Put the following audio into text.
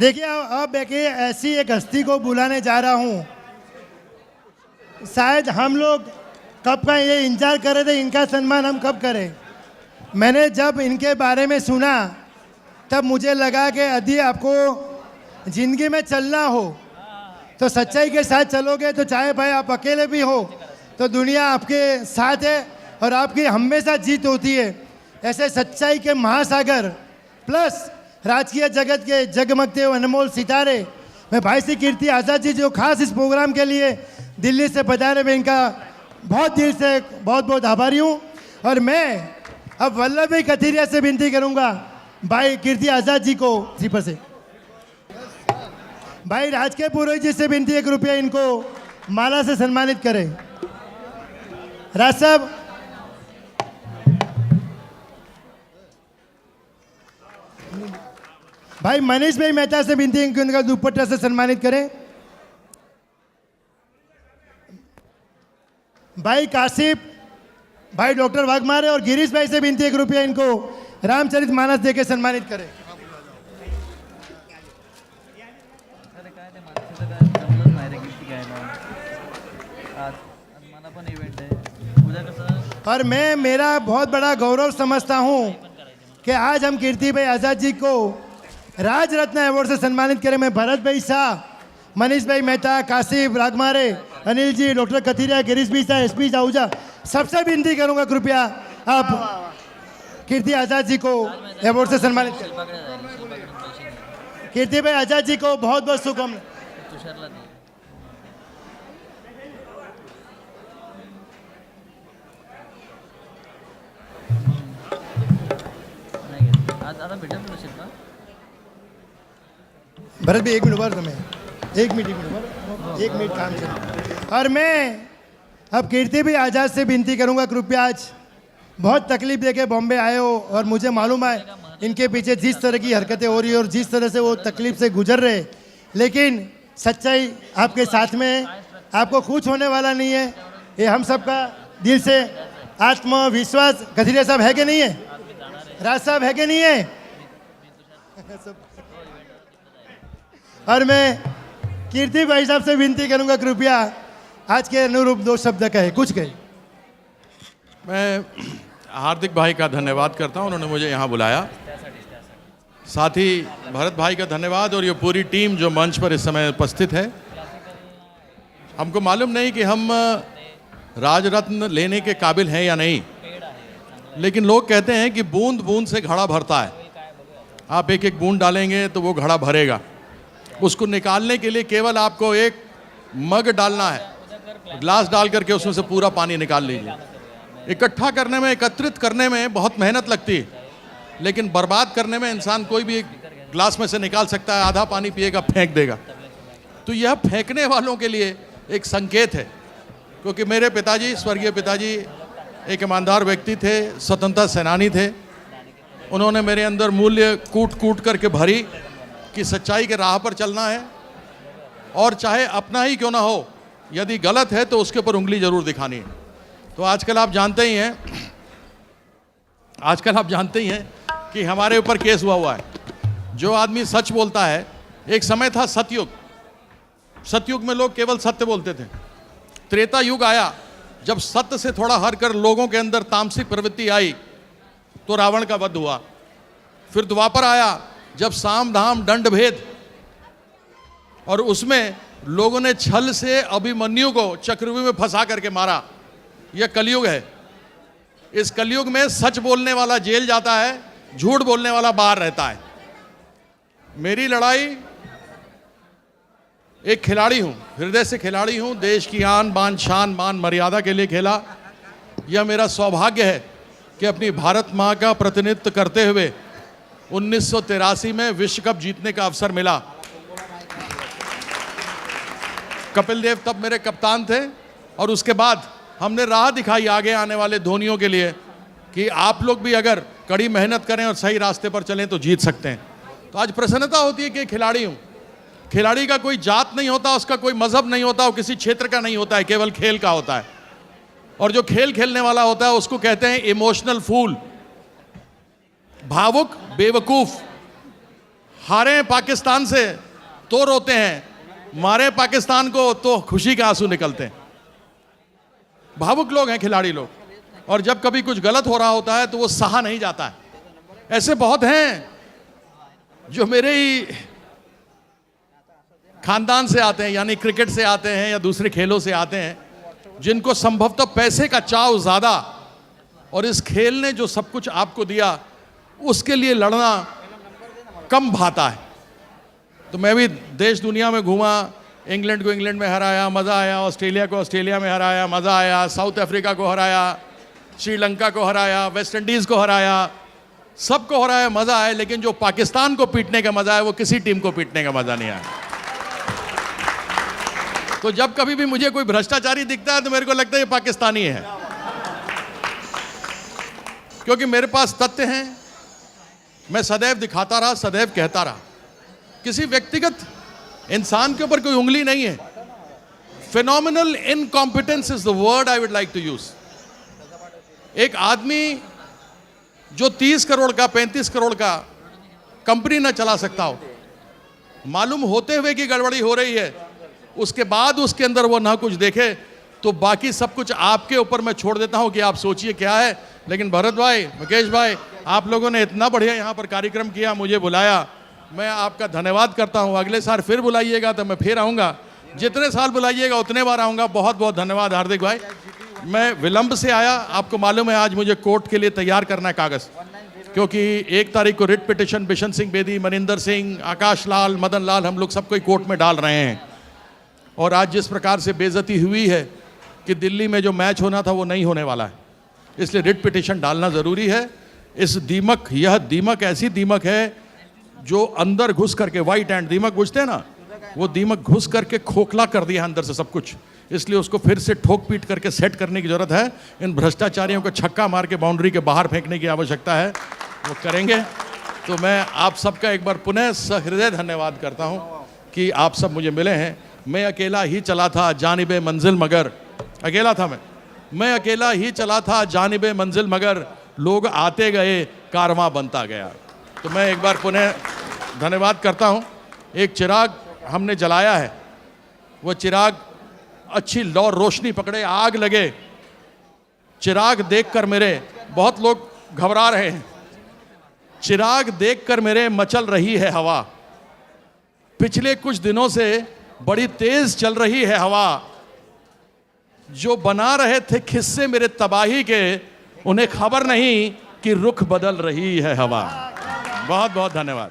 देखिए अब देखिए ऐसी एक हस्ती को बुलाने जा रहा हूँ, शायद हम लोग कब का ये इंतजार कर रहे थे, इनका सम्मान हम कब करें। मैंने जब इनके बारे में सुना तब मुझे लगा कि यदि आपको ज़िंदगी में चलना हो तो सच्चाई के साथ चलोगे, तो चाहे भाई आप अकेले भी हो तो दुनिया आपके साथ है और आपकी हमेशा जीत होती है। ऐसे सच्चाई के महासागर प्लस राजकीय जगत के जगमगते हुए अनमोल सितारे, मैं भाई श्री कीर्ति आज़ाद जी जो खास इस प्रोग्राम के लिए दिल्ली से पधारे, मैं इनका बहुत दिल से बहुत बहुत आभारी हूँ। और मैं अब वल्लभ भाई कथीरिया से विनती करूँगा भाई कीर्ति आज़ाद जी को श्रीपर से, भाई राजकीय पुरोहित जी से विनती है कृपया इनको माला से सम्मानित करें। राज साहब, भाई मनीष भाई मेहता से विनती है कि उनका दुपट्टा से सम्मानित करें। भाई काशिफ, भाई डॉक्टर वाघमारे और गिरीश भाई से विनती है कृपया इनको रामचरित मानस देके सम्मानित करें। और मैं मेरा बहुत बड़ा गौरव समझता हूं कि आज हम कीर्ति भाई आज़ाद जी को राज रत्न अवार्ड से सम्मानित करें। मैं भरत भाई शाह, मनीष भाई मेहता, काशिफ, राघमारे, अनिल जी, डॉक्टर कथीरिया, गिरीश भी शाह, एसपी आहूजा, सबसे विनती करूंगा कृपया आप कीर्ति आज़ाद जी को अवार्ड से सम्मानित करें। कीर्ति भाई आज़ाद जी को बहुत बहुत शुभकामनाएं। भरत भाई एक मिनट बार तुम्हें एक मिनट काम चल। और मैं अब कीर्ति भी आज़ाद से विनती करूंगा कृपया, आज बहुत तकलीफ देके बॉम्बे आए हो और मुझे मालूम है इनके पीछे जिस तरह की हरकतें हो रही है और जिस तरह से वो तकलीफ से गुजर रहे, लेकिन सच्चाई आपके साथ में है, आपको कुछ होने वाला नहीं है, ये हम सबका दिल से आत्मविश्वास। कथीरिया साहब है कि नहीं है, राज साहब है कि नहीं है। और मैं कीर्ति भाई साहब से विनती करूंगा कृपया आज के अनुरूप दो शब्द कहे, कुछ कहे। मैं हार्दिक भाई का धन्यवाद करता हूं, उन्होंने मुझे यहाँ बुलाया। साथ ही भरत भाई का धन्यवाद और ये पूरी टीम जो मंच पर इस समय उपस्थित है। हमको मालूम नहीं कि हम राजरत्न लेने के काबिल हैं या नहीं, लेकिन लोग कहते हैं कि बूंद बूंद से घड़ा भरता है। आप एक एक बूंद डालेंगे तो वो घड़ा भरेगा। उसको निकालने के लिए केवल आपको एक मग डालना है, ग्लास डाल करके उसमें से पूरा पानी निकाल लीजिए। इकट्ठा करने में, एकत्रित करने में बहुत मेहनत लगती है, लेकिन बर्बाद करने में इंसान कोई भी एक ग्लास में से निकाल सकता है, आधा पानी पिएगा, फेंक देगा। तो यह फेंकने वालों के लिए एक संकेत है, क्योंकि मेरे पिताजी, स्वर्गीय पिताजी एक ईमानदार व्यक्ति थे, स्वतंत्रता सेनानी थे। उन्होंने मेरे अंदर मूल्य कूट कूट करके भरी कि सच्चाई के राह पर चलना है, और चाहे अपना ही क्यों ना हो, यदि गलत है तो उसके ऊपर उंगली जरूर दिखानी है। तो आजकल आप जानते ही हैं कि हमारे ऊपर केस हुआ है। जो आदमी सच बोलता है, एक समय था सतयुग में लोग केवल सत्य बोलते थे। त्रेता युग आया, जब सत्य से थोड़ा हटकर लोगों के अंदर तामसिक प्रवृत्ति आई तो रावण का वध हुआ। फिर द्वापर आया, जब साम दाम दंड भेद, और उसमें लोगों ने छल से अभिमन्यु को चक्रव्यूह में फंसा करके मारा। यह कलयुग है। इस कलयुग में सच बोलने वाला जेल जाता है, झूठ बोलने वाला बाहर रहता है। मेरी लड़ाई, एक खिलाड़ी हूं, हृदय से खिलाड़ी हूं, देश की आन बान शान मान मर्यादा के लिए खेला। यह मेरा सौभाग्य है कि अपनी भारत मां का प्रतिनिधित्व करते हुए 1983 में विश्व कप जीतने का अवसर मिला। कपिल देव तब मेरे कप्तान थे, और उसके बाद हमने राह दिखाई आगे आने वाले धोनियों के लिए कि आप लोग भी अगर कड़ी मेहनत करें और सही रास्ते पर चलें तो जीत सकते हैं। तो आज प्रसन्नता होती है कि खिलाड़ी हूं। खिलाड़ी का कोई जात नहीं होता, उसका कोई मजहब नहीं होता, वो किसी क्षेत्र का नहीं होता है, केवल खेल का होता है। और जो खेल खेलने वाला होता है उसको कहते हैं इमोशनल फूल, भावुक बेवकूफ। हारे हैं पाकिस्तान से तो रोते हैं, मारे पाकिस्तान को तो खुशी के आंसू निकलते हैं। भावुक लोग हैं खिलाड़ी लोग, और जब कभी कुछ गलत हो रहा होता है तो वो सहा नहीं जाता है। ऐसे बहुत हैं जो मेरे ही खानदान से आते हैं, यानी क्रिकेट से आते हैं या दूसरे खेलों से आते हैं, जिनको संभवतः पैसे का चाव ज़्यादा, और इस खेल ने जो सब कुछ आपको दिया उसके लिए लड़ना कम भाता है। तो मैं भी देश दुनिया में घूमा, इंग्लैंड को इंग्लैंड में हराया, मज़ा आया, ऑस्ट्रेलिया को ऑस्ट्रेलिया में हराया, मज़ा आया, साउथ अफ्रीका को हराया, श्रीलंका को हराया, वेस्ट इंडीज़ को हराया, सबको हराया, मज़ा आया। लेकिन जो पाकिस्तान को पीटने का मज़ा है वो किसी टीम को पीटने का मज़ा नहीं आया। तो जब कभी भी मुझे कोई भ्रष्टाचारी दिखता है तो मेरे को लगता है ये पाकिस्तानी है, क्योंकि मेरे पास तथ्य हैं। मैं सदैव दिखाता रहा, सदैव कहता रहा, किसी व्यक्तिगत इंसान के ऊपर कोई उंगली नहीं है। Phenomenal incompetence is the word I would like to use. एक आदमी जो 30 करोड़ का 35 करोड़ का कंपनी न चला सकता हो, मालूम होते हुए कि गड़बड़ी हो रही है, उसके बाद उसके अंदर वो ना कुछ देखे, तो बाकी सब कुछ आपके ऊपर मैं छोड़ देता हूं कि आप सोचिए क्या है। लेकिन भरत भाई, मुकेश भाई, आप लोगों ने इतना बढ़िया यहाँ पर कार्यक्रम किया, मुझे बुलाया, मैं आपका धन्यवाद करता हूँ। अगले साल फिर बुलाइएगा तो मैं फिर आऊँगा, जितने साल बुलाइएगा उतने बार आऊँगा। बहुत बहुत धन्यवाद हार्दिक भाई। मैं विलंब से आया, आपको मालूम है आज मुझे कोर्ट के लिए तैयार करना है कागज़, क्योंकि 1 तारीख को रिट पिटिशन बिशन सिंह बेदी, मनिंदर सिंह, आकाश लाल, मदन लाल, हम लोग सबको कोर्ट में डाल रहे हैं। और आज जिस प्रकार से बेइज्जती हुई है कि दिल्ली में जो मैच होना था वो नहीं होने वाला है, इसलिए रिट पिटिशन डालना ज़रूरी है। इस दीमक, यह दीमक ऐसी दीमक है जो अंदर घुस करके, वाइट एंड दीमक बुझते हैं ना, वो दीमक घुस करके खोखला कर दिया अंदर से सब कुछ, इसलिए उसको फिर से ठोक पीट करके सेट करने की ज़रूरत है। इन भ्रष्टाचारियों को छक्का मार के बाउंड्री के बाहर फेंकने की आवश्यकता है, वो करेंगे। तो मैं आप सबका एक बार पुनः सहृदय धन्यवाद करता हूँ कि आप सब मुझे मिले हैं। मैं अकेला ही चला था जानिबे मंजिल मगर, अकेला था मैं अकेला ही चला था जानिबे मंजिल मगर, लोग आते गए कारवां बनता गया। तो मैं एक बार पुनः धन्यवाद करता हूँ। एक चिराग हमने जलाया है, वो चिराग अच्छी लौ रोशनी पकड़े, आग लगे, चिराग देखकर मेरे, बहुत लोग घबरा रहे हैं, चिराग देखकर मेरे मचल रही है हवा, पिछले कुछ दिनों से बड़ी तेज चल रही है हवा, जो बना रहे थे खिस्से मेरे तबाही के, उन्हें खबर नहीं कि रुख बदल रही है हवा। बहुत बहुत धन्यवाद।